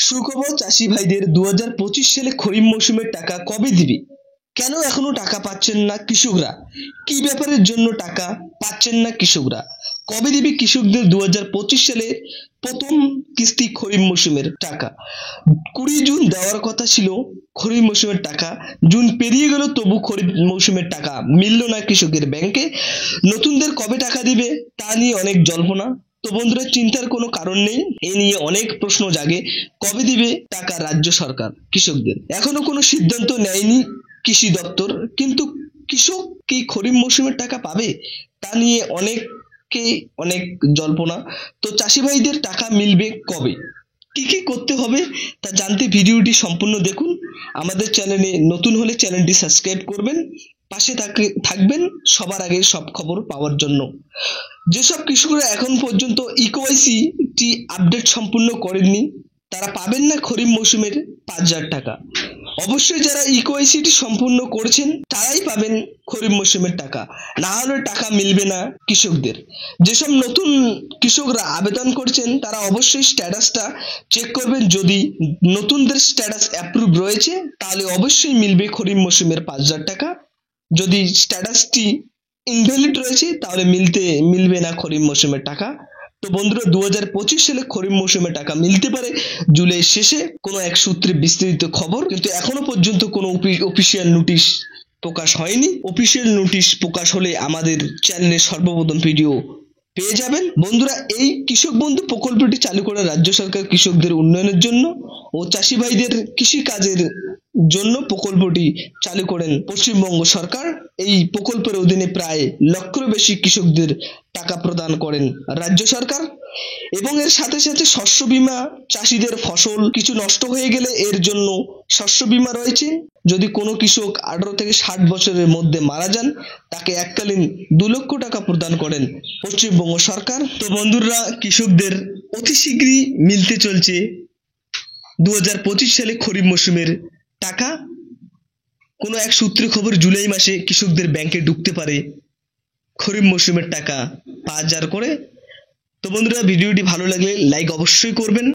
সুখবর চাষি ভাইদের 2025 সালে খরিফ মৌসুমের টাকা কবে দিবে? কেন এখনো টাকা পাচ্ছেন না কৃষকরা? কি ব্যাপারের জন্য টাকা পাচ্ছেন না কৃষকরা? কবে দিবে কৃষকদের 2025 সালে প্রথম কিস্তি খরিফ মৌসুমের টাকা? 20 জুন দেওয়ার কথা ছিল খরিফ মৌসুমের টাকা। জুন পেরিয়ে গেল, তবু খরিফ মৌসুমের টাকা মিলল না কৃষকের ব্যাংকে। নতুনদের কবে টাকা দিবে তা নিয়ে অনেক জল্পনা। তো বন্ধুরা, চিন্তার কোনো কারণ নেই, এ নিয়ে অনেক প্রশ্ন জাগে। কবে দিবে টাকা রাজ্য সরকার কৃষকদের? এখনো কোনো সিদ্ধান্ত নেয়নি কৃষি দপ্তর, কিন্তু কৃষক কি খরিফ মৌসুমের টাকা পাবে তা নিয়ে অনেক জল্পনা। তো চাষি ভাইদের টাকা মিলবে কবে, কি কি করতে হবে তা জানতে ভিডিওটি সম্পূর্ণ দেখুন। আমাদের চ্যানেলে নতুন হলে চ্যানেলটি সাবস্ক্রাইব করবেন, পাশে থাকবেন সবার আগে সব খবর পাওয়ার জন্য। যেসব কৃষকরা এখন পর্যন্ত ইকেওয়াইসি টি আপডেট সম্পূর্ণ করেননি তারা পাবেন না খরিফ মৌসুমের 5,000 টাকা। অবশ্যই যারা ইকেওয়াইসি টি সম্পূর্ণ করেছেন তারাই পাবেন খরিফ মৌসুমের টাকা, না হলে টাকা মিলবে না কৃষকদের। যেসব নতুন কৃষকরা আবেদন করছেন তারা অবশ্যই স্ট্যাটাসটা চেক করবেন। যদি নতুনদের স্ট্যাটাস অ্যাপ্রুভ রয়েছে তাহলে অবশ্যই মিলবে খরিফ মৌসুমের 5,000 টাকা। যদি স্ট্যাটাসটি ইনভ্যালিড রয়েছে তাহলে মিলবে না খরিফ মৌসুমের টাকা। তো বন্ধুরা, 2025 সালে খরিফ মৌসুমে টাকা মিলতে পারে জুলাই শেষে, কোনো এক সূত্রে বিস্তারিত খবর, কিন্তু এখনো পর্যন্ত কোনো অফিসিয়াল নোটিশ প্রকাশ হয়নি। অফিসিয়াল নোটিশ প্রকাশ হলে আমাদের চ্যানেলে সর্বপ্রথম ভিডিও পেয়ে যাবেন। বন্ধুরা, এই কৃষক বন্ধু প্রকল্পটি চালু করে রাজ্য সরকার কৃষকদের উন্নয়নের জন্য ও চাষি ভাইদের কৃষি কাজের জন্য প্রকল্পটি চালু করেন পশ্চিমবঙ্গ সরকার। এই প্রকল্পের অধীনে প্রায় লক্ষের বেশি কৃষকদের টাকা প্রদান করেন রাজ্য সরকার। এবং এর সাথে সাথে শস্য বীমা, চাষিদের ফসল কিছু নষ্ট হয়ে গেলে এর জন্য শস্য বীমা রয়েছে। যদি কোনো কৃষক 18 থেকে 60 বছরের মধ্যে মারা যান তাকে এককালীন 2 লক্ষ টাকা প্রদান করেন পশ্চিমবঙ্গ সরকার। তো বন্ধুরা, কৃষকদের অতি শীঘ্রই মিলতে চলছে 2025 সালে খরিফ মৌসুমের টাকা। কোনো এক সূত্রে খবর, জুলাই মাসে কৃষকদের ব্যাংকে ঢুকতে পারে খরিফ মৌসুমের টাকা 5,000 করে। তো বন্ধুরা, ভিডিওটি ভালো লাগলে লাইক অবশ্যই করবেন।